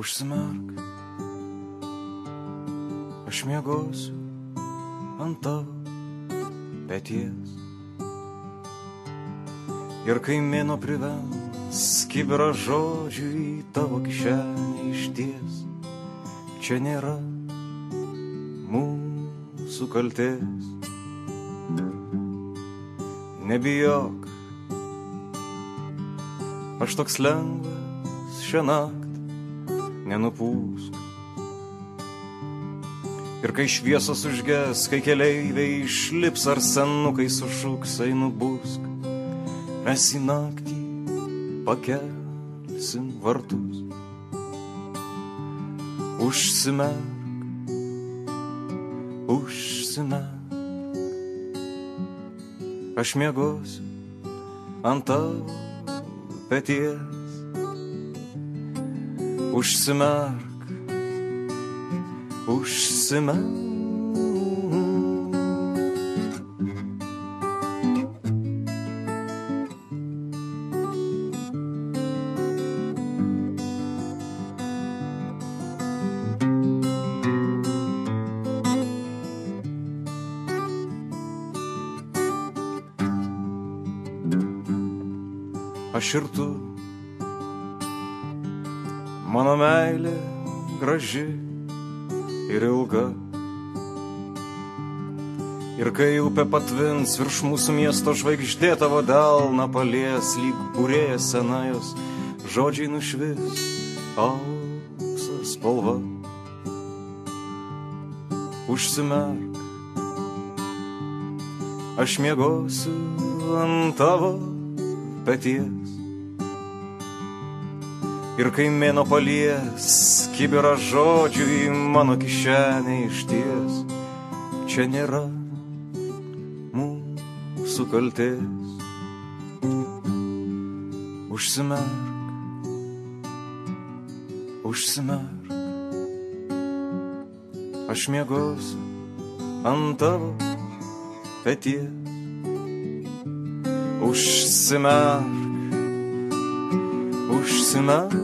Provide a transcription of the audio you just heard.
Užsimerk, aš miegosiu ant tavo peties. Ir kai mėnuo privers kibirą žodžių į tavo kišenį išties, čia nėra mūsų kaltės. Nebijok, aš toks lengvas šiąnakt, nenupūsk. Ir kai šviesos užges, kai keleiviai išlips ar senukai sušuks, einu busk, mes į naktį pakelsim vartus. Užsimerk, užsimerk, aš miegosiu ant tavo peties. Užsimerk, užsimerk. Aš ir tu, mano meilė graži ir ilga. Ir kai upė patvins virš mūsų miesto žvaigždė tavo delną palies, lyg būrėja senajos, žodžiai nušvis aukso spalva. Užsimerk, aš miegosiu ant tavo peties. Ir kai mėnuo palies kibirą žodžių į mano kišenę išties, čia nėra mūsų kaltės. Užsimerk, užsimerk, aš miegosiu ant tavo peties. Užsimerk, užsimerk.